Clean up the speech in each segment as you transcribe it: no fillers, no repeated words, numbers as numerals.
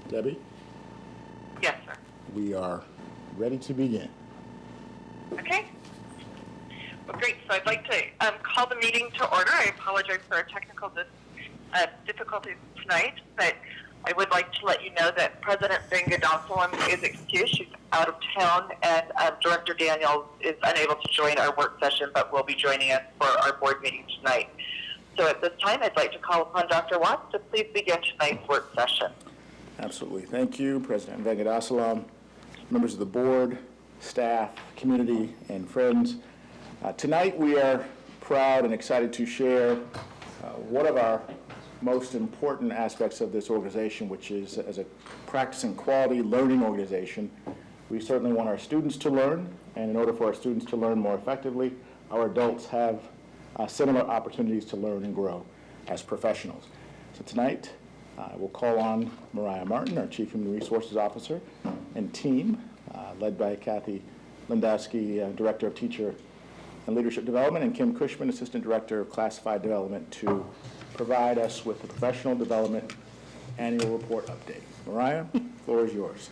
Debbie? Yes, sir. We are ready to begin. Okay. Well, great. So I'd like to call the meeting to order. I apologize for our technical difficulties tonight, but I would like to let you know that President Vengadaswaram is excused. She's out of town, and Director Daniels is unable to join our work session, but will be joining us for our board meeting tonight. So at this time, I'd like to call upon Dr. Watts to please begin tonight's work session. Absolutely. Thank you, President Vengadaswaram, members of the board, staff, community, and friends. Tonight we are proud and excited to share one of our most important aspects of this organization, which is as a practicing quality learning organization. We certainly want our students to learn, and in order for our students to learn more effectively, our adults have similar opportunities to learn and grow as professionals. So tonight, I will call on Mariah Martin, our Chief Human Resources Officer, and team, led by Kathy Lindowski, Director of Teacher and Leadership Development, and Kim Cushman, Assistant Director of Classified Development, to provide us with the Professional Development Annual Report update. Mariah, the floor is yours.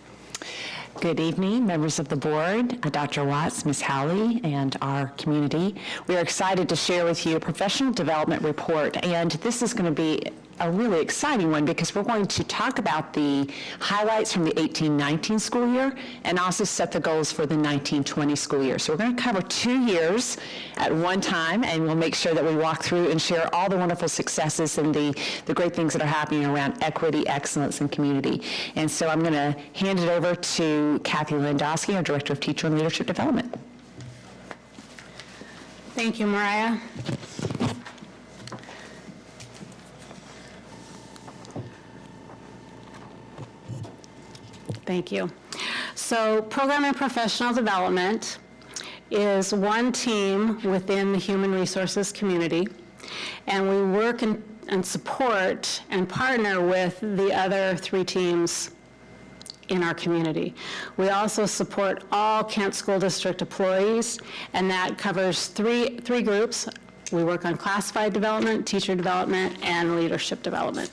Good evening, members of the board, Dr. Watts, Ms. Howley, and our community. We are excited to share with you a professional development report, and this is going to be a really exciting one because we're going to talk about the highlights from the 18-19 school year and also set the goals for the 19-20 school year. So we're going to cover 2 years at one time, and we'll make sure that we walk through and share all the wonderful successes and the great things that are happening around equity, excellence, and community. And so I'm going to hand it over to Kathy Lindowski, our Director of Teacher and Leadership Development. Thank you, Mariah. Thank you. So program and professional development is one team within the human resources community, and we work and support and partner with the other 3 teams in our community. We also support all Kent School District employees, and that covers three groups. We work on classified development, teacher development, and leadership development.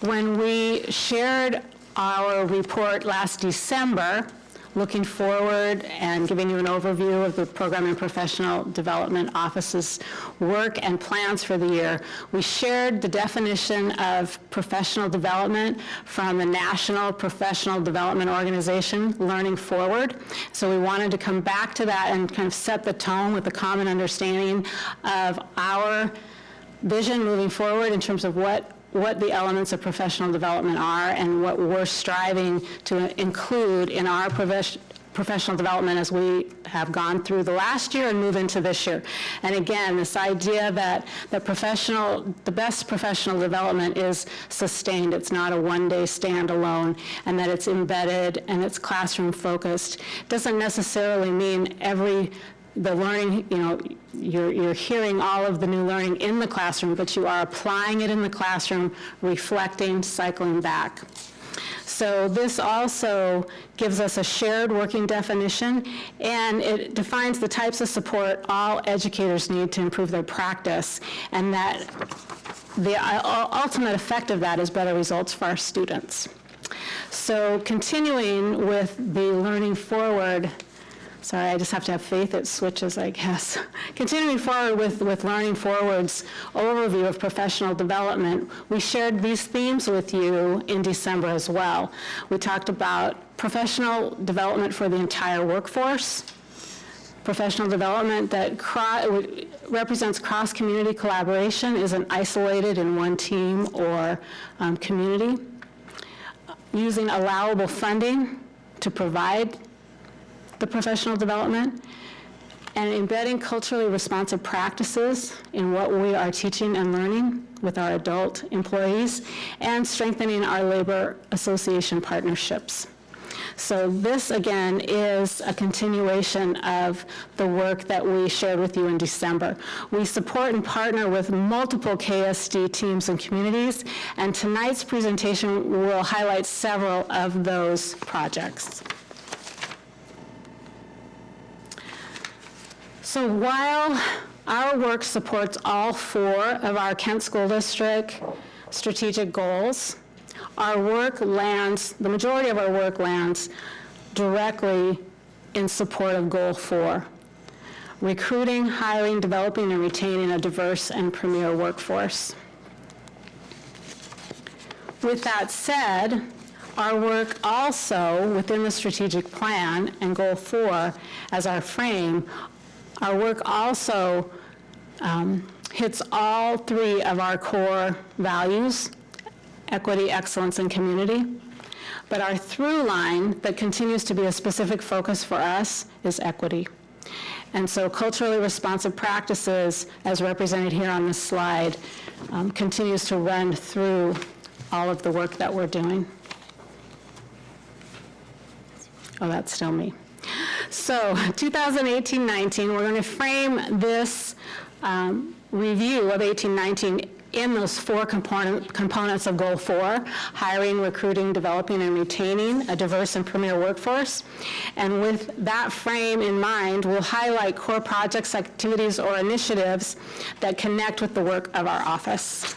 When we shared our report last December, looking forward and giving you an overview of the Program and Professional Development Office's work and plans for the year, we shared the definition of professional development from the National Professional Development Organization, Learning Forward. So we wanted to come back to that and kind of set the tone with a common understanding of our vision moving forward in terms of what the elements of professional development are and what we're striving to include in our professional development as we have gone through the last year and move into this year. And again, this idea that the best professional development is sustained. It's not a one-day standalone, and that it's embedded and it's classroom focused. Doesn't necessarily mean the learning, you're hearing all of the new learning in the classroom, but you are applying it in the classroom, reflecting, cycling back. So this also gives us a shared working definition, and it defines the types of support all educators need to improve their practice, and that the ultimate effect of that is better results for our students. So continuing with the Learning Forward, sorry, I just have to have faith it switches, I guess. Continuing forward with Learning Forward's overview of professional development, we shared these themes with you in December as well. We talked about professional development for the entire workforce, professional development that represents cross-community collaboration, isn't isolated in one team or community, using allowable funding to provide the professional development, and embedding culturally responsive practices in what we are teaching and learning with our adult employees, and strengthening our labor association partnerships. So this, again, is a continuation of the work that we shared with you in December. We support and partner with multiple KSD teams and communities, and tonight's presentation will highlight several of those projects. So while Our work supports all 4 of our Kent School District strategic goals. Our work lands, the majority of our work lands directly in support of Goal 4, recruiting, hiring, developing, and retaining a diverse and premier workforce. With that said, our work also, within the strategic plan and Goal 4 as our frame, our work also hits all 3 of our core values: equity, excellence, and community. But our through line that continues to be a specific focus for us is equity. And so culturally responsive practices, as represented here on this slide, continues to run through all of the work that we're doing. Oh, that's still me. So 2018-19, we're going to frame this review of 18-19 in those 4 components of Goal 4: hiring, recruiting, developing, and retaining a diverse and premier workforce. And with that frame in mind, we'll highlight core projects, activities, or initiatives that connect with the work of our office.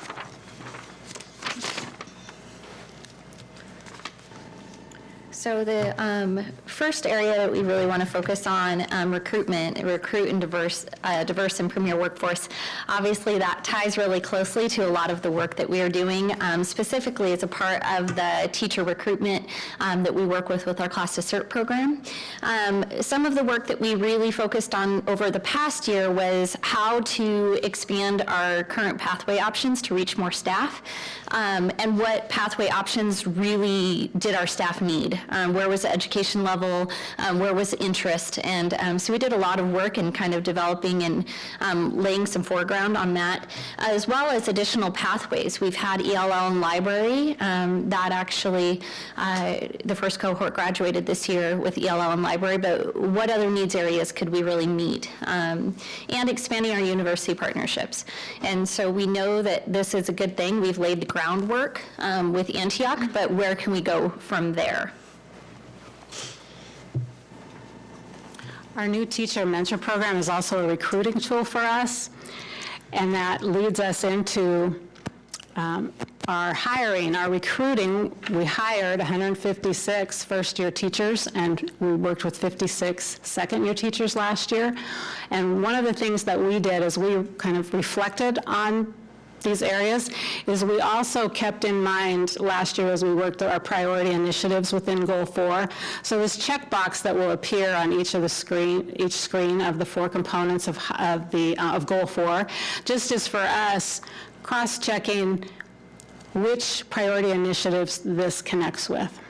So the first area that we really want to focus on, recruitment, recruit and diverse and premier workforce. Obviously, that ties really closely to a lot of the work that we are doing. Specifically, it's a part of the teacher recruitment that we work with our Class to Cert program. Some of the work that we really focused on over the past year was how to expand our current pathway options to reach more staff, and what pathway options really did our staff need. Where was the education level, where was the interest, and so we did a lot of work in kind of developing and laying some foreground on that, as well as additional pathways. We've had ELL and library, that actually, the first cohort graduated this year with ELL and library, but what other needs areas could we really meet? And expanding our university partnerships. And so we know that this is a good thing. We've laid the groundwork with Antioch, but where can we go from there? Our new teacher mentor program is also a recruiting tool for us, and that leads us into our hiring, our recruiting. We hired 156 first-year teachers, and we worked with 56 second-year teachers last year. And one of the things that we did is we kind of reflected on these areas is we also kept in mind last year as we worked our priority initiatives within Goal 4. So this checkbox that will appear on each screen of the 4 components of Goal 4, just is for us cross-checking which priority initiatives this connects with.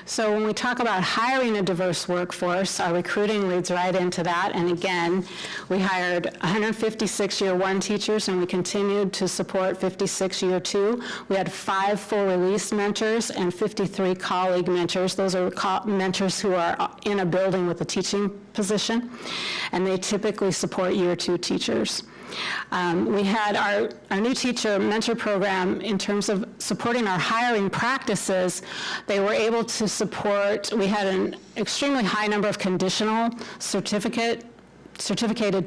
So when we talk about hiring a diverse workforce, our recruiting leads right into that. And again, we hired 156 year 1 teachers, and we continued to support 56 year 2. We had 5 full release mentors and 53 colleague mentors. Those are mentors who are in a building with a teaching position, and they typically support year 2 teachers. We had our new teacher mentor program in terms of supporting our hiring practices. They were able to support, we had an extremely high number of conditional certificated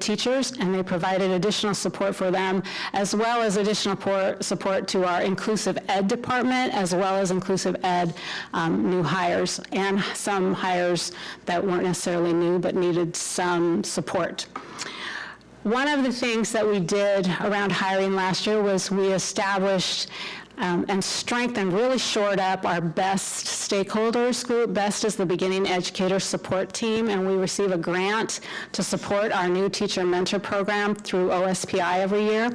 teachers, and they provided additional support for them, as well as additional support to our inclusive ed department, as well as inclusive ed new hires, and some hires that weren't necessarily new but needed some support. One of the things that we did around hiring last year was we established and strengthened, really shored up our BEST stakeholders group. BEST is the Beginning Educator Support Team, and we receive a grant to support our new teacher mentor program through OSPI every year.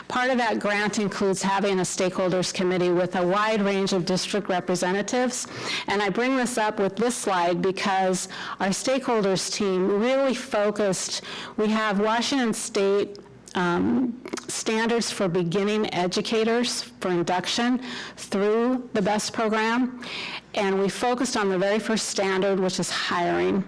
Part of that grant includes having a stakeholders committee with a wide range of district representatives. And I bring this up with this slide because our stakeholders team really focused. We have Washington State standards for beginning educators for induction through the BEST program, and we focused on the very first standard, which is hiring.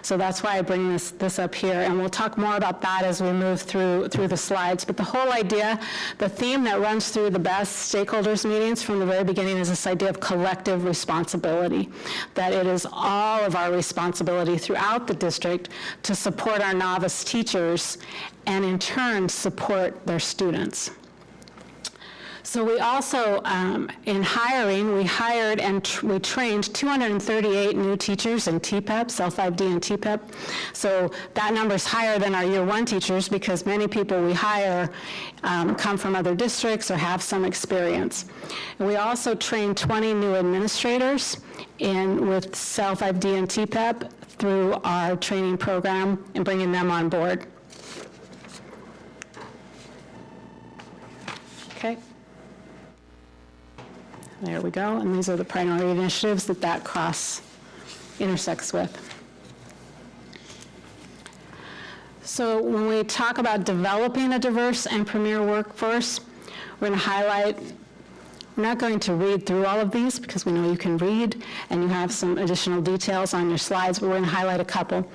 So that's why I bring this up here, and we'll talk more about that as we move through the slides. But the whole idea, the theme that runs through the BEST stakeholders meetings from the very beginning is this idea of collective responsibility, that it is all of our responsibility throughout the district to support our novice teachers and in turn support their students. So we also, in hiring, we hired and we trained 238 new teachers in TPEP, Self-ID and TPEP. So that number is higher than our year one teachers because many people we hire come from other districts or have some experience. And we also trained 20 new administrators with Self-ID and TPEP through our training program and bringing them on board. Okay. There we go, and these are the priority initiatives that cross intersects with. So when we talk about developing a diverse and premier workforce, we're going to highlight, we're not going to read through all of these because we know you can read and you have some additional details on your slides, but we're going to highlight a couple.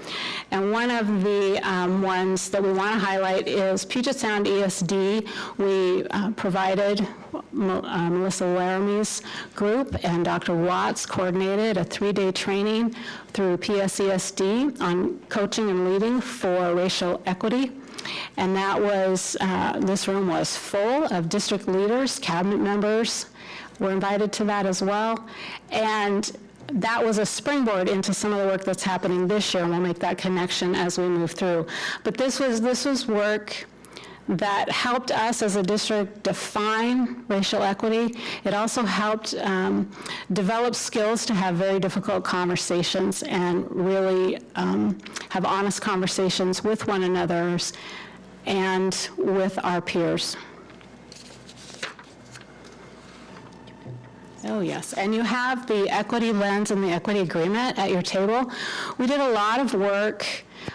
And one of the ones that we want to highlight is Puget Sound ESD. We provided Melissa Laramie's group and Dr. Watts coordinated a 3-day training through PSESD on coaching and leading for racial equity. And that was, this room was full of district leaders, cabinet members were invited to that as well. And that was a springboard into some of the work that's happening this year, and we'll make that connection as we move through. But this was work that helped us as a district define racial equity. It also helped develop skills to have very difficult conversations and really have honest conversations with one another and with our peers. Oh, yes, and you have the equity lens and the equity agreement at your table. We did a lot of work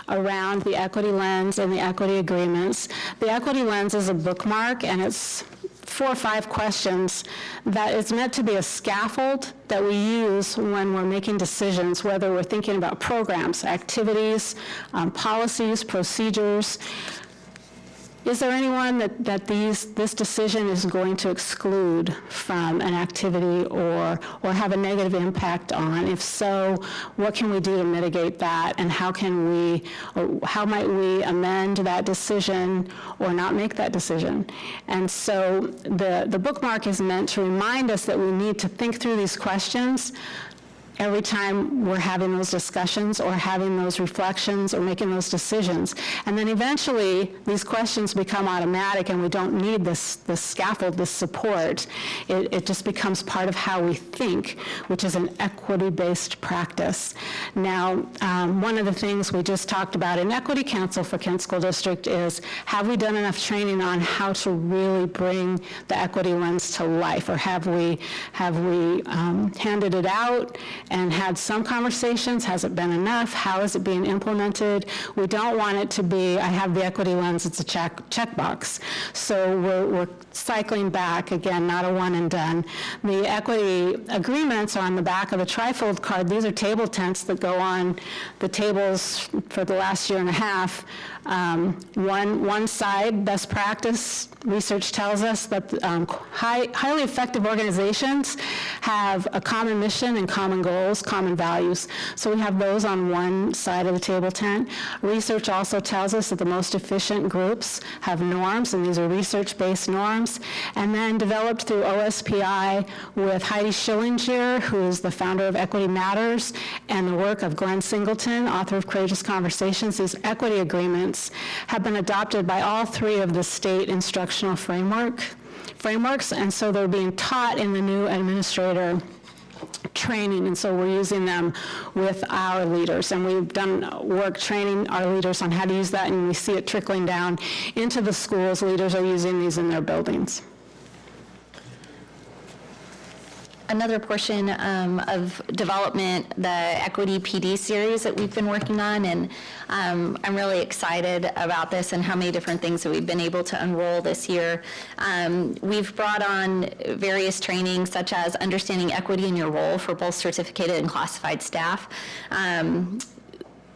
around the equity lens and the equity agreements. The equity lens is a bookmark, and it's 4 or 5 questions that is meant to be a scaffold that we use when we're making decisions, whether we're thinking about programs, activities, policies, procedures. Is there anyone that this decision is going to exclude from an activity or have a negative impact on? If so, what can we do to mitigate that, and how might we amend that decision or not make that decision? And so the bookmark is meant to remind us that we need to think through these questions every time we're having those discussions or having those reflections or making those decisions. And then eventually these questions become automatic and we don't need this scaffold, this support. It just becomes part of how we think, which is an equity-based practice. Now, one of the things we just talked about in Equity Council for Kent School District is, have we done enough training on how to really bring the equity lens to life, or have we handed it out and had some conversations? Has it been enough? How is it being implemented? We don't want it to be, I have the equity lens, it's a checkbox. So we're cycling back, again, not a one and done. The equity agreements are on the back of a trifold card. These are table tents that go on the tables for the last year and a half. One side, best practice, research tells us that highly effective organizations have a common mission and common goals, common values. So we have those on one side of the table tent. Research also tells us that the most efficient groups have norms, and these are research-based norms. And then developed through OSPI with Heidi Schillinger, who is the founder of Equity Matters, and the work of Glenn Singleton, author of Courageous Conversations. These equity agreements have been adopted by all 3 of the state instructional frameworks, and so they're being taught in the new administrator training, and so we're using them with our leaders, and we've done work training our leaders on how to use that, and we see it trickling down into the schools. Leaders are using these in their buildings. Another portion of development, the Equity PD series that we've been working on, and I'm really excited about this and how many different things that we've been able to enroll this year. We've brought on various trainings such as understanding equity in your role for both certificated and classified staff.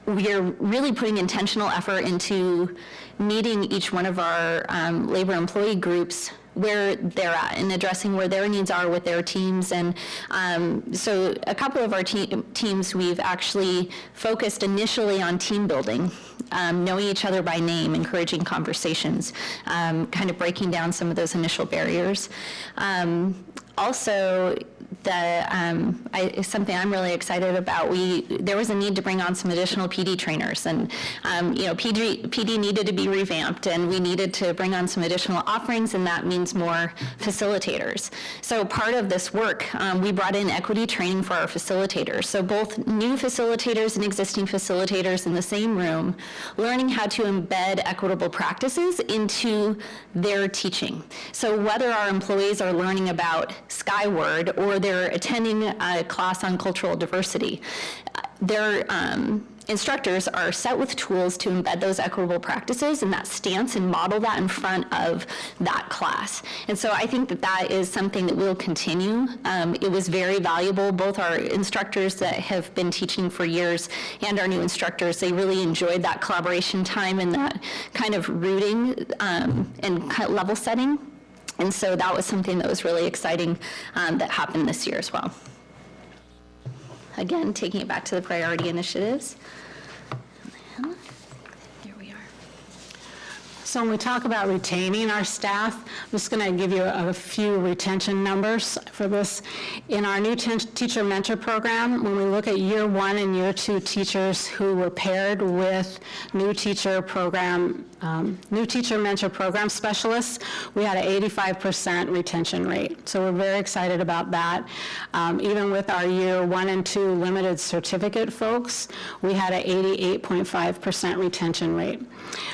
we are really putting intentional effort into meeting each one of our labor employee groups where they're at and addressing where their needs are with their teams. And so a couple of our teams, we've actually focused initially on team building, knowing each other by name, encouraging conversations, kind of breaking down some of those initial barriers. Also, something I'm really excited about, there was a need to bring on some additional PD trainers, and PD needed to be revamped, and we needed to bring on some additional offerings, and that means more facilitators. So part of this work, we brought in equity training for our facilitators. So both new facilitators and existing facilitators in the same room, learning how to embed equitable practices into their teaching. So whether our employees are learning about Skyward or they're attending a class on cultural diversity, their instructors are set with tools to embed those equitable practices and that stance and model that in front of that class. And so I think that that is something that will continue. It was very valuable, both our instructors that have been teaching for years and our new instructors. They really enjoyed that collaboration time and that kind of rooting and level setting. And so that was something that was really exciting that happened this year as well. Again, taking it back to the priority initiatives. There we are. So when we talk about retaining our staff, I'm just going to give you a few retention numbers for this. In our new teacher mentor program, when we look at year 1 and year 2 teachers who were paired with new teacher mentor program specialists, we had an 85% retention rate. So we're very excited about that. Even with our year 1 and 2 limited certificate folks, we had an 88.5% retention rate.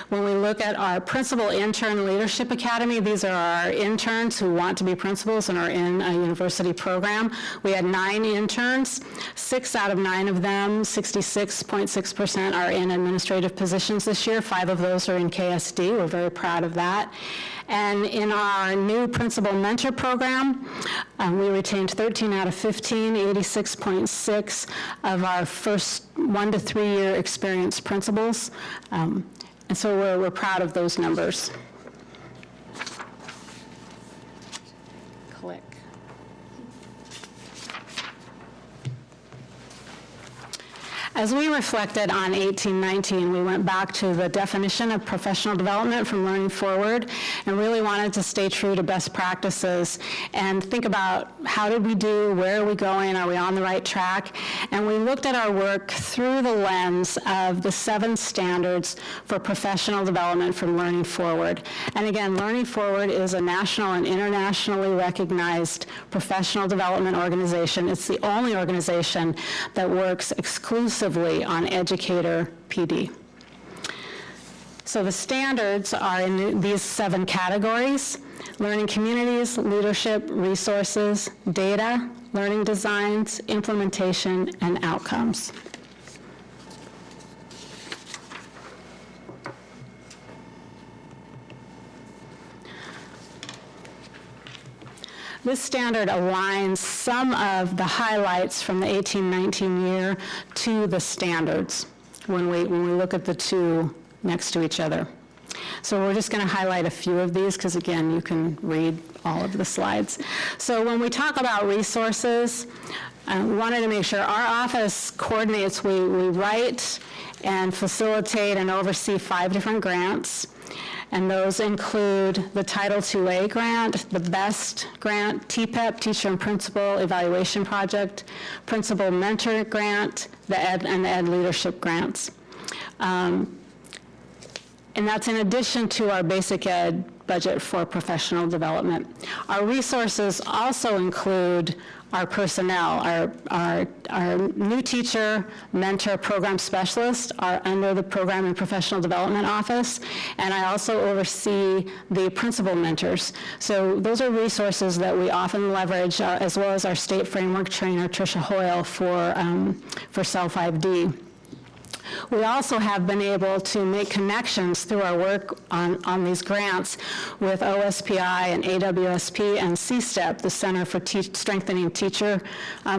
When we look at our Principal Intern Leadership Academy, these are our interns who want to be principals and are in a university program. We had 9 interns. 6 out of 9 of them, 66.6%, are in administrative positions this year. 5 of those are in KSD. We're very proud of that. And in our new Principal Mentor program, we retained 13 out of 15, 86.6 of our first 1 to 3 year experienced principals. And so we're proud of those numbers. Click. As we reflected on 1819, we went back to the definition of professional development from Learning Forward and really wanted to stay true to best practices and think about how did we do, where are we going, are we on the right track? And we looked at our work through the lens of the 7 standards for professional development from Learning Forward. And again, Learning Forward is a national and internationally recognized professional development organization. It's the only organization that works exclusively on educator PD. So the standards are in these 7 categories: learning communities, leadership, resources, data, learning designs, implementation, and outcomes. This standard aligns some of the highlights from the 1819 year to the standards when we look at the 2 next to each other. So we're just going to highlight a few of these because, again, you can read all of the slides. So when we talk about resources, we wanted to make sure our office coordinates. We write and facilitate and oversee 5 different grants. And those include the Title IIA grant, the BEST grant, TPEP, Teacher and Principal Evaluation Project, Principal Mentor grant, the Ed and the Ed Leadership grants. And that's in addition to our basic ed budget for professional development. Our resources also include our personnel. Our new teacher mentor program specialists are under the Program and Professional Development Office, and I also oversee the principal mentors. So those are resources that we often leverage, as well as our state framework trainer, Tricia Hoyle, for Cell 5D. We also have been able to make connections through our work on these grants with OSPI and AWSP and CSTEP, the Center for Strengthening Teacher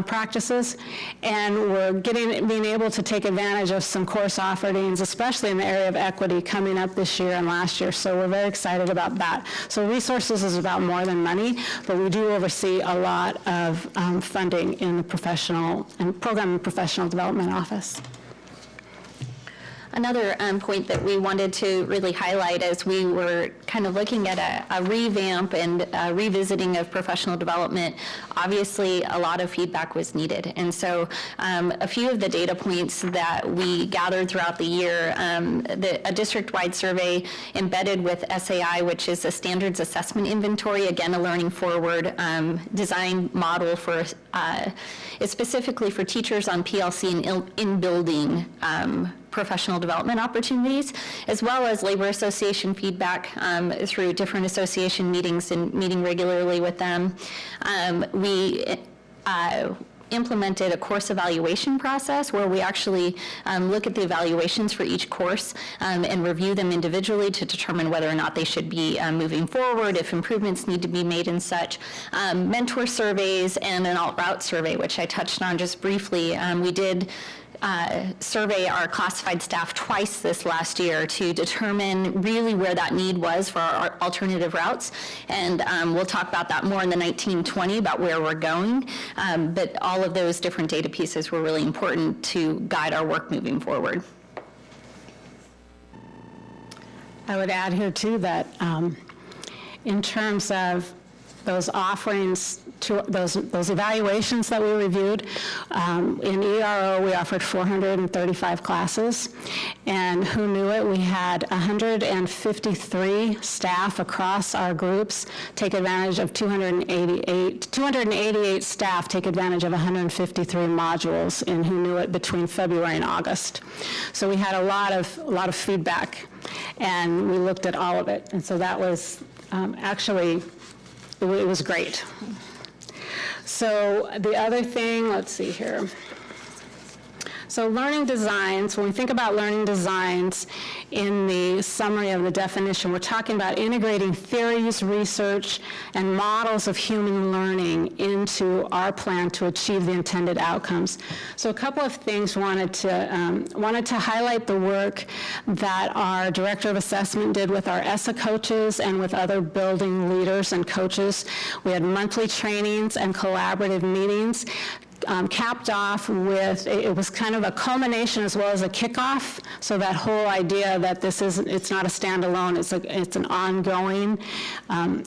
Practices, and we're being able to take advantage of some course offerings, especially in the area of equity, coming up this year and last year, so we're very excited about that. So resources is about more than money, but we do oversee a lot of funding in the professional and program and professional development office. Another point that we wanted to really highlight as we were kind of looking at a revamp and revisiting of professional development, obviously a lot of feedback was needed. And so a few of the data points that we gathered throughout the year, a district-wide survey embedded with SAI, which is a standards assessment inventory, again, a learning forward design model for, it's specifically for teachers on PLC and in-building professional development opportunities, as well as labor association feedback through different association meetings and meeting regularly with them. We implemented a course evaluation process where we actually look at the evaluations for each course and review them individually to determine whether or not they should be moving forward, if improvements need to be made and such. Mentor surveys and an alt-route survey, which I touched on just briefly. We did survey our classified staff twice this last year to determine really where that need was for our alternative routes. And we'll talk about that more in the 1920 about where we're going. But all of those different data pieces were really important to guide our work moving forward. I would add here too that in terms of those offerings, to those evaluations that we reviewed, in ERO we offered 435 classes, and who knew it, we had 153 staff across our groups take advantage of 288 staff take advantage of 153 modules in Who Knew It between February and August. So we had a lot of feedback, and we looked at all of it, and so that was actually, it was great. So the other thing, let's see here. So learning designs, when we think about learning designs in the summary of the definition, we're talking about integrating theories, research, and models of human learning into our plan to achieve the intended outcomes. So a couple of things wanted to highlight the work that our Director of Assessment did with our ESSA coaches and with other building leaders and coaches. We had monthly trainings and collaborative meetings. Capped off with, it was kind of a culmination as well as a kickoff, so that whole idea that it's not a standalone, it's an ongoing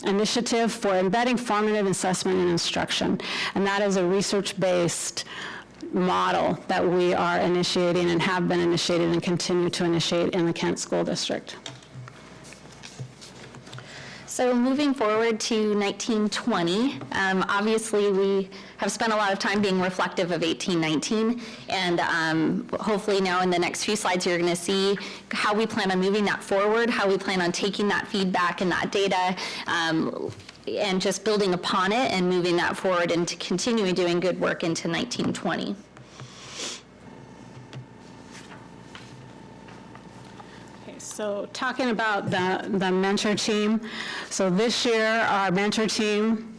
initiative for embedding formative assessment in instruction, and that is a research-based model that we are initiating and have been initiating and continue to initiate in the Kent School District. So moving forward to 1920, obviously we have spent a lot of time being reflective of 1819, and hopefully now in the next few slides you're going to see how we plan on moving that forward, how we plan on taking that feedback and that data and just building upon it and moving that forward and to continuing doing good work into 1920. So talking about the mentor team, so this year our mentor team,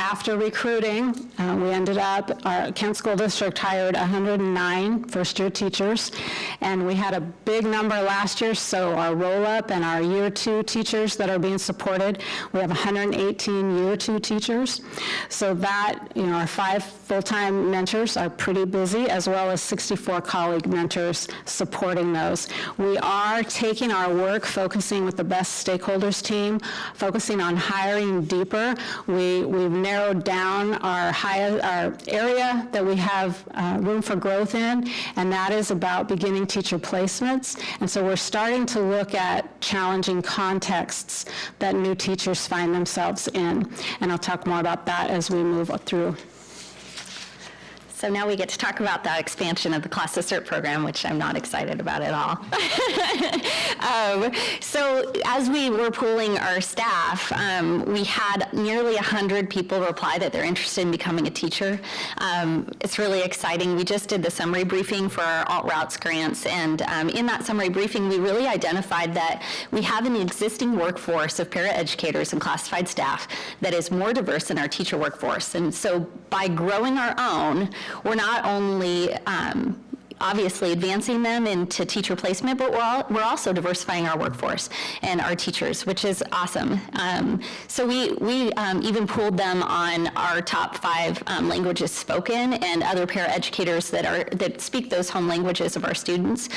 after recruiting, we ended up, our Kent School District hired 109 first-year teachers, and we had a big number last year, so our roll-up and our year 2 teachers that are being supported, we have 118 year 2 teachers. So that, our 5 full-time mentors are pretty busy, as well as 64 colleague mentors supporting those. We are taking our work, focusing with the best stakeholders team, focusing on hiring deeper. We've narrowed down our area that we have room for growth in, and that is about beginning teacher placements. And so we're starting to look at challenging contexts that new teachers find themselves in. And I'll talk more about that as we move through. So now we get to talk about that expansion of the Class Cert program, which I'm not excited about at all. So as we were pooling our staff, we had nearly 100 people reply that they're interested in becoming a teacher. It's really exciting. We just did the summary briefing for our Alt Routes grants, and in that summary briefing, we really identified that we have an existing workforce of paraeducators and classified staff that is more diverse than our teacher workforce. And so by growing our own, we're not only obviously advancing them into teacher placement, but we're also diversifying our workforce and our teachers, which is awesome. So we even pooled them on our top 5 languages spoken and other paraeducators that speak those home languages of our students.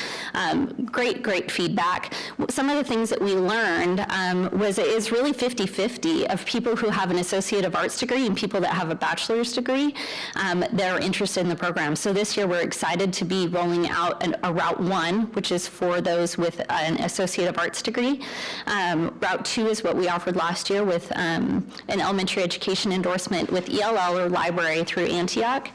Great feedback. Some of the things that we learned is really 50-50 of people who have an Associate of Arts degree and people that have a bachelor's degree that are interested in the program. So this year we're excited to be rolling out a Route 1, which is for those with an Associate of Arts degree. Route 2 is what we offered last year with an elementary education endorsement with ELL or library through Antioch.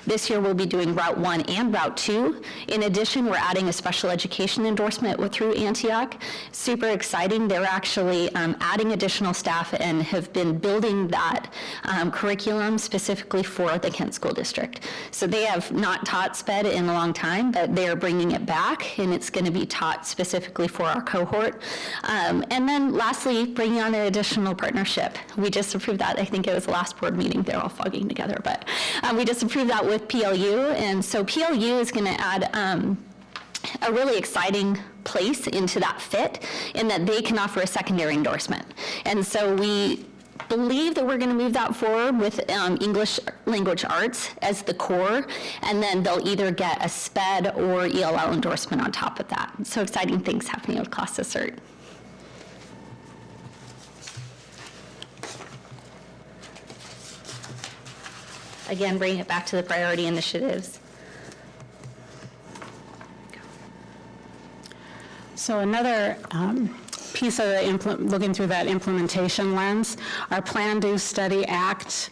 This year we'll be doing Route 1 and Route 2. In addition, we're adding a special education endorsement through Antioch. Super exciting. They're actually adding additional staff and have been building that curriculum specifically for the Kent School District. So they have not taught SPED in a long time, but they are bringing it back, and it's going to be taught specifically for our cohort. And then lastly, bringing on an additional partnership. We just approved that. I think it was the last board meeting. They're all fogging together, but we just approved that with PLU. And so PLU is going to add a really exciting place into that fit in that they can offer a secondary endorsement. And so we believe that we're going to move that forward with English language arts as the core, and then they'll either get a SPED or ELL endorsement on top of that. So exciting things happening with Class Cert. Again, bringing it back to the priority initiatives. So another piece of looking through that implementation lens, our Plan, Do, Study, Act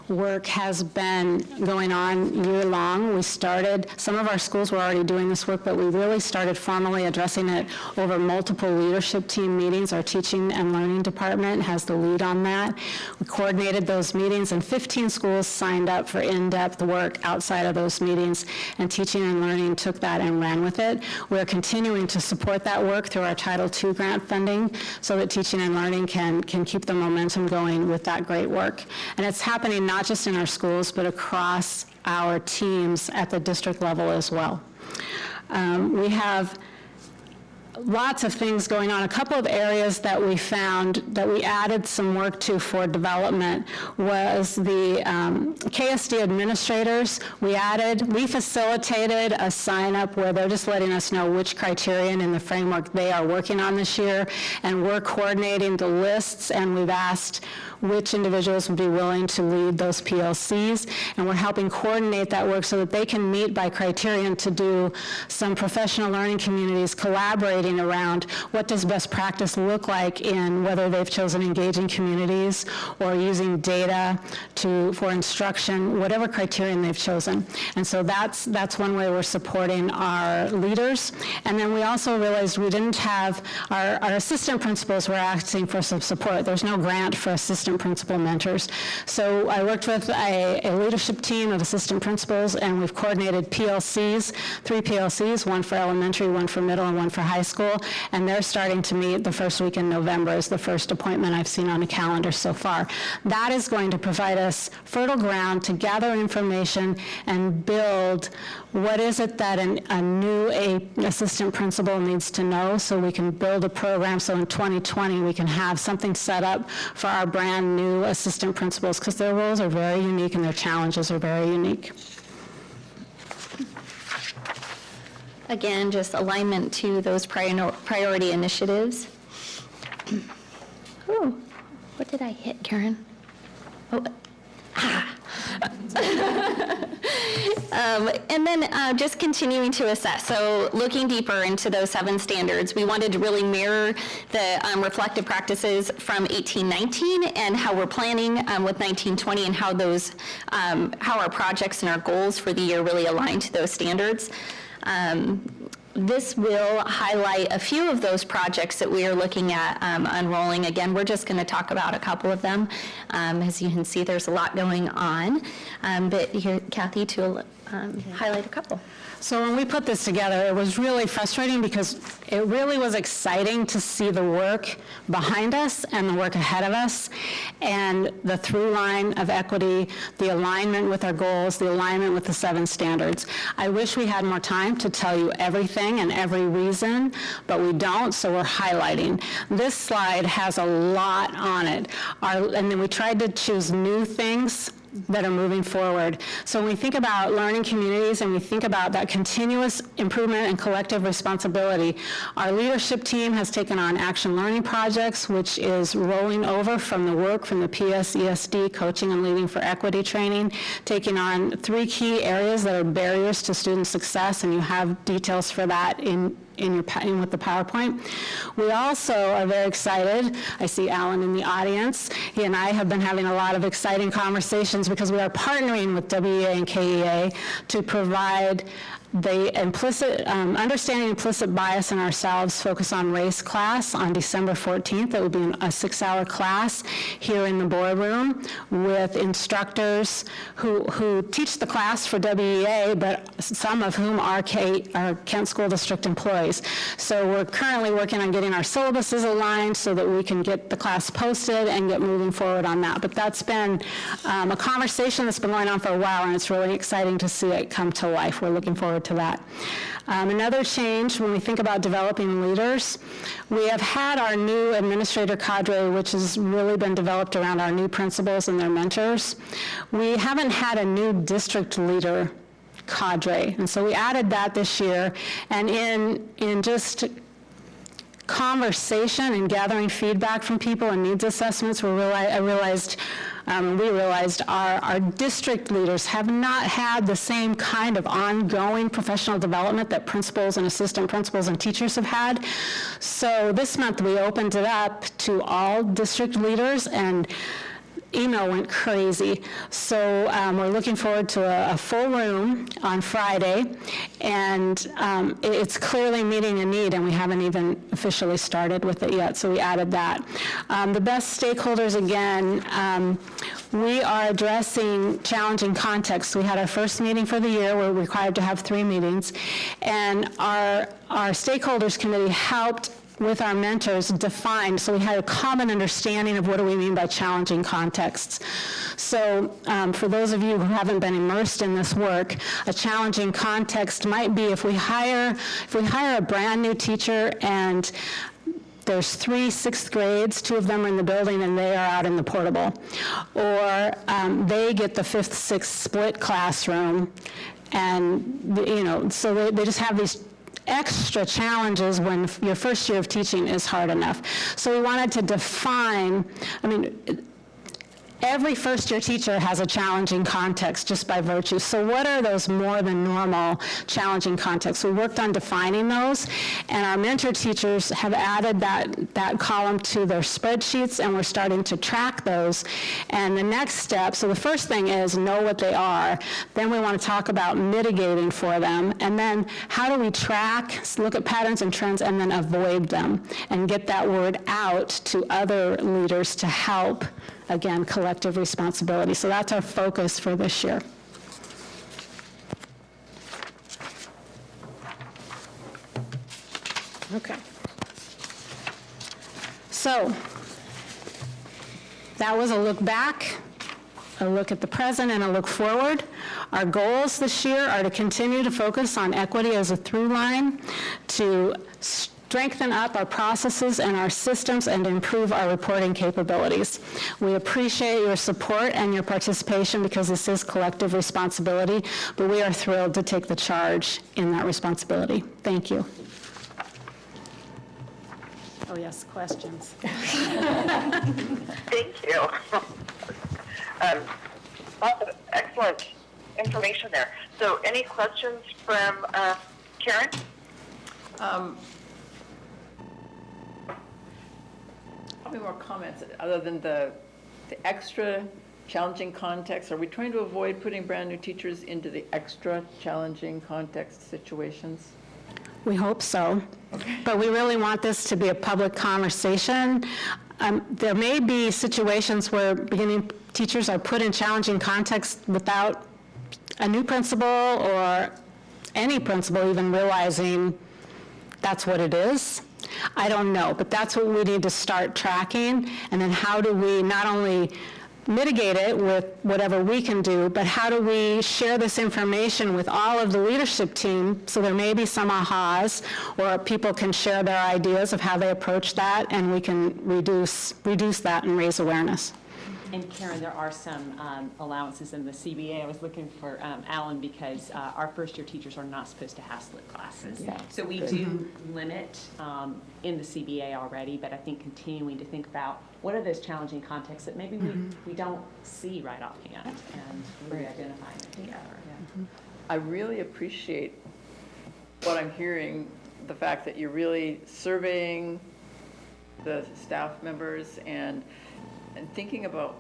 work has been going on year-long. We started, some of our schools were already doing this work, but we really started formally addressing it over multiple leadership team meetings. Our teaching and learning department has the lead on that. We coordinated those meetings, and 15 schools signed up for in-depth work outside of those meetings, and teaching and learning took that and ran with it. We're continuing to support that work through our Title II grant funding so that teaching and learning can keep the momentum going with that great work. And it's happening not just in our schools, but across our teams at the district level as well. We have lots of things going on. A couple of areas that we found that we added some work to for development was the KSD administrators. We facilitated a sign up where they're just letting us know which criterion in the framework they are working on this year, and we're coordinating the lists, and we've asked which individuals would be willing to lead those PLCs, and we're helping coordinate that work so that they can meet by criterion to do some professional learning communities collaborating around what does best practice look like in whether they've chosen engaging communities or using data for instruction, whatever criterion they've chosen. And so that's one way we're supporting our leaders. And then we also realized we didn't have, our assistant principals were asking for some support. There's no grant for assistant principal mentors. So I worked with a leadership team of assistant principals, and we've coordinated PLCs, 3 PLCs, one for elementary, one for middle, and one for high school, and they're starting to meet the first week in November is the first appointment I've seen on the calendar so far. That is going to provide us fertile ground to gather information and build what is it that a new assistant principal needs to know, so we can build a program so in 2020 we can have something set up for our brand new assistant principals, because their roles are very unique and their challenges are very unique. Again, just alignment to those priority initiatives. Oh, what did I hit, Karen? Oh, And then just continuing to assess. So looking deeper into those 7 standards, we wanted to really mirror the reflective practices from 1819 and how we're planning with 1920 and how those, how our projects and our goals for the year really align to those standards. This will highlight a few of those projects that we are looking at unrolling. Again, we're just going to talk about a couple of them. As you can see, there's a lot going on. But here, Kathy, to highlight a couple. So when we put this together, it was really frustrating because it really was exciting to see the work behind us and the work ahead of us, and the through line of equity, the alignment with our goals, the alignment with the 7 standards. I wish we had more time to tell you everything and every reason, but we don't, so we're highlighting. This slide has a lot on it, and then we tried to choose new things that are moving forward. So when we think about learning communities and we think about that continuous improvement and collective responsibility, our leadership team has taken on action learning projects, which is rolling over from the work from the PSESD Coaching and Leading for Equity training, taking on 3 key areas that are barriers to student success, and you have details for that in with the PowerPoint. We also are very excited. I see Alan in the audience. He and I have been having a lot of exciting conversations because we are partnering with WEA and KEA to provide the implicit, understanding implicit bias in ourselves, focus on race class on December 14th. That will be a 6-hour class here in the boardroom with instructors who teach the class for WEA, but some of whom are Kent School District employees. So we're currently working on getting our syllabuses aligned so that we can get the class posted and get moving forward on that. But that's been a conversation that's been going on for a while, and it's really exciting to see it come to life. We're looking forward to that. Another change when we think about developing leaders, we have had our new administrator cadre, which has really been developed around our new principals and their mentors. We haven't had a new district leader cadre, and so we added that this year. And in just conversation and gathering feedback from people and needs assessments, we realized our district leaders have not had the same kind of ongoing professional development that principals and assistant principals and teachers have had. So this month we opened it up to all district leaders, and email went crazy. So we're looking forward to a full room on Friday, and it's clearly meeting a need, and we haven't even officially started with it yet, so we added that. The best stakeholders, again, we are addressing challenging contexts. We had our first meeting for the year. We're required to have 3 meetings, and our stakeholders committee helped with our mentors defined, so we had a common understanding of what do we mean by challenging contexts. So for those of you who haven't been immersed in this work, a challenging context might be if we hire a brand new teacher and there's 3 6th grades, 2 of them are in the building and they are out in the portable. Or they get the 5th, 6th split classroom, and so they just have these extra challenges when your first year of teaching is hard enough. So we wanted to define, every first-year teacher has a challenging context just by virtue. So what are those more than normal challenging contexts? We worked on defining those, and our mentor teachers have added that column to their spreadsheets, and we're starting to track those. And the next step, so the first thing is know what they are. Then we want to talk about mitigating for them, and then how do we track, look at patterns and trends, and then avoid them, and get that word out to other leaders to help, again, collective responsibility. So that's our focus for this year. Okay. So that was a look back, a look at the present, and a look forward. Our goals this year are to continue to focus on equity as a through line, to strengthen up our processes and our systems, and improve our reporting capabilities. We appreciate your support and your participation because this is collective responsibility, but we are thrilled to take the charge in that responsibility. Thank you. Oh yes, questions. Thank you. Lots of excellent information there. So any questions from Karen? Probably more comments, other than the extra challenging context. Are we trying to avoid putting brand new teachers into the extra challenging context situations? We hope so, but we really want this to be a public conversation. There may be situations where beginning teachers are put in challenging contexts without a new principal or any principal even realizing that's what it is. I don't know, but that's what we need to start tracking. And then how do we not only mitigate it with whatever we can do, but how do we share this information with all of the leadership team so there may be some ahas, or people can share their ideas of how they approach that, and we can reduce that and raise awareness. And Karen, there are some allowances in the CBA. I was looking for Alan because our first-year teachers are not supposed to have split classes. Yeah. So we do limit in the CBA already, but I think continuing to think about what are those challenging contexts that maybe we don't see right offhand and really identifying it together. I really appreciate what I'm hearing, the fact that you're really surveying the staff members and thinking about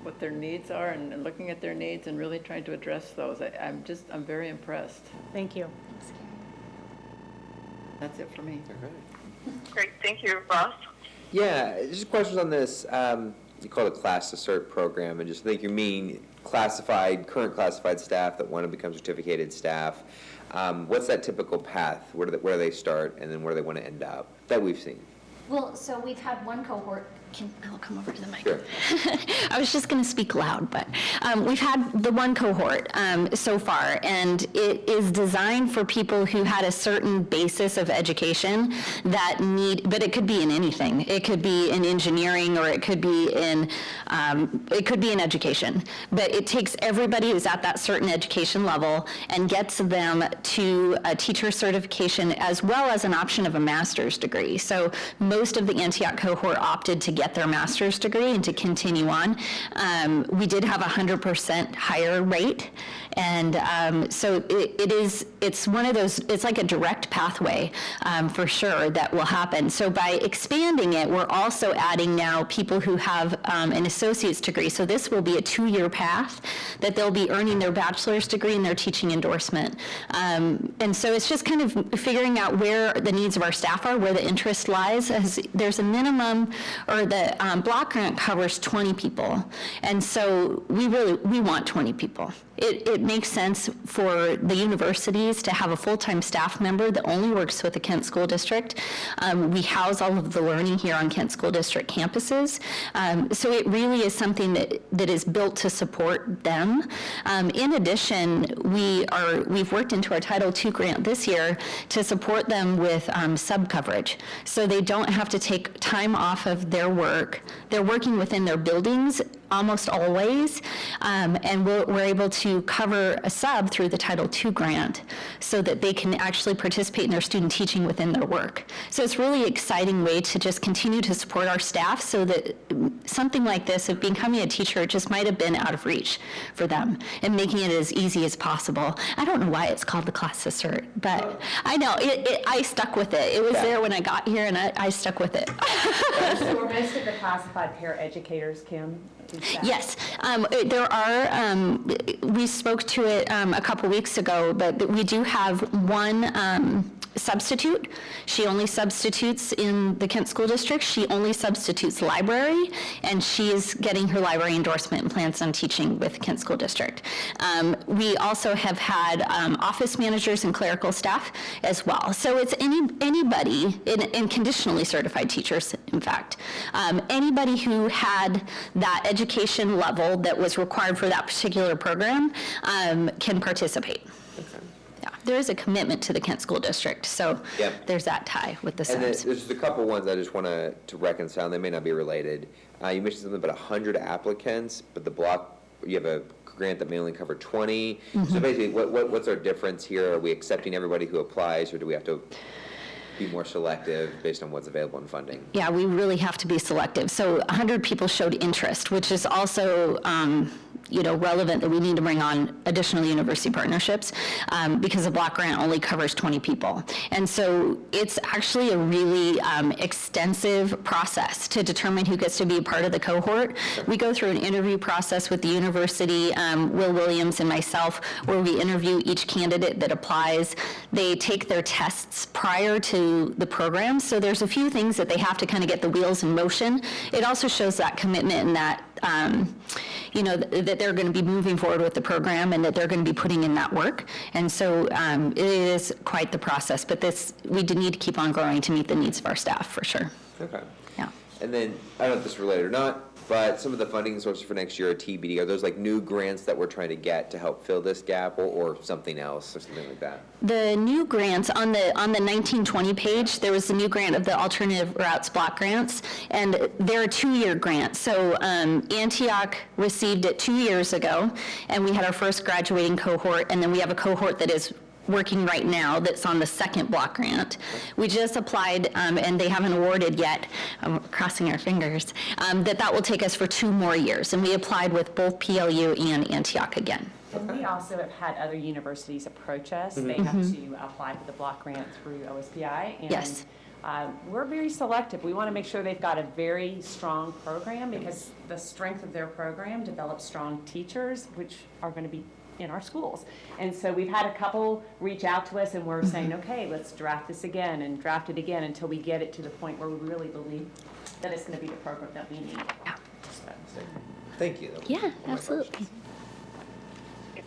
what their needs are and looking at their needs and really trying to address those. I'm very impressed. Thank you. That's it for me. Great, thank you, Ross. Yeah, just questions on this. You call it Class to Cert program, and just think you mean current classified staff that want to become certificated staff. What's that typical path? Where do they start, and then where do they want to end up that we've seen? Well, so we've had one cohort. I'll come over to the mic. Sure. I was just going to speak loud, but we've had the one cohort so far, and it is designed for people who had a certain basis of education that but it could be in anything. It could be in engineering, or it could be in education. But it takes everybody who's at that certain education level and gets them to a teacher certification as well as an option of a master's degree. So most of the Antioch cohort opted to get their master's degree and to continue on. We did have 100% higher rate, and so it's one of those, it's like a direct pathway for sure that will happen. So by expanding it, we're also adding now people who have an associate's degree. So this will be a 2-year path that they'll be earning their bachelor's degree and their teaching endorsement. And so it's just kind of figuring out where the needs of our staff are, where the interest lies. As there's a minimum, or the block grant covers 20 people. And so we want 20 people. It makes sense for the universities to have a full-time staff member that only works with the Kent School District. We house all of the learning here on Kent School District campuses. So it really is something that is built to support them. In addition, we've worked into our Title II grant this year to support them with sub-coverage. So they don't have to take time off of their work. They're working within their buildings almost always, and we're able to cover a sub through the Title II grant so that they can actually participate in their student teaching within their work. So it's really an exciting way to just continue to support our staff, so that something like this of becoming a teacher just might have been out of reach for them, and making it as easy as possible. I don't know why it's called the Class to Cert, but I know, I stuck with it. It was there when I got here, and I stuck with it. So are most of the classified paraeducators, Kim? Yes, there are, we spoke to it a couple weeks ago, but we do have one substitute. She only substitutes in the Kent School District. She only substitutes library, and she is getting her library endorsement and plans on teaching with Kent School District. We also have had office managers and clerical staff as well. So it's anybody, and conditionally certified teachers, in fact, anybody who had that education level that was required for that particular program can participate. Yeah, there is a commitment to the Kent School District, so there's that tie with the And then subs. there's just a couple ones I just want to reconcile. They may not be related. You mentioned something about 100 applicants, but the block, you have a grant that may only cover 20. So basically, what's our difference here? Are we accepting everybody who applies, or do we have to be more selective based on what's available in funding? Yeah, we really have to be selective. So 100 people showed interest, which is also relevant that we need to bring on additional university partnerships because the block grant only covers 20 people. And so it's actually a really extensive process to determine who gets to be a part of the cohort. We go through an interview process with the university, Will Williams and myself, where we interview each candidate that applies. They take their tests prior to the program, so there's a few things that they have to kind of get the wheels in motion. It also shows that commitment and that that they're going to be moving forward with the program and that they're going to be putting in that work. And so it is quite the process, but we do need to keep on growing to meet the needs of our staff, for sure. Okay. Yeah. And then, I don't know if this is related or not, but some of the funding sources for next year are TBD. Are those like new grants that we're trying to get to help fill this gap, or something else, or something like that? The new grants, on the 1920 page, there was the new grant of the Alternative Routes Block Grants, and they're a 2-year grant. So Antioch received it 2 years ago, and we had our first graduating cohort, and then we have a cohort that is working right now that's on the second block grant. We just applied, and they haven't awarded yet, crossing our fingers, that will take us for 2 more years. And we applied with both PLU and Antioch again. And we also have had other universities approach us. They have to apply for the block grant through OSPI. And Yes. we're very selective. We want to make sure they've got a very strong program, because the strength of their program develops strong teachers, which are going to be in our schools. And so we've had a couple reach out to us, and we're saying, okay, let's draft this again and draft it again until we get it to the point where we really believe that it's going to be the program that we need. Yeah. Thank you. That was Yeah, all my absolutely. questions.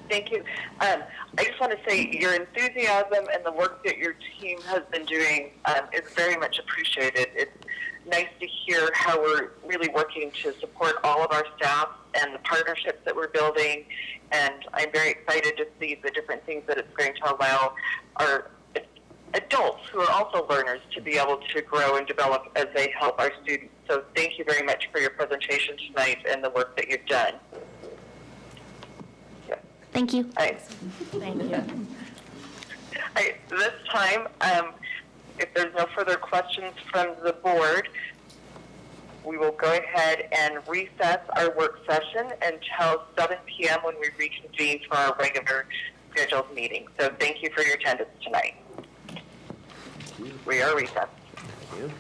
Thank you. I just want to say your enthusiasm and the work that your team has been doing is very much appreciated. It's nice to hear how we're really working to support all of our staff and the partnerships that we're building. And I'm very excited to see the different things that it's going to allow our adults who are also learners to be able to grow and develop as they help our students. So thank you very much for your presentation tonight and the work that you've done. Thank you. Thank you. This time, if there's no further questions from the board, we will go ahead and recess our work session until 7 p.m. when we reconvene for our regular scheduled meeting. So thank you for your attendance tonight. We are recessed. Thank you.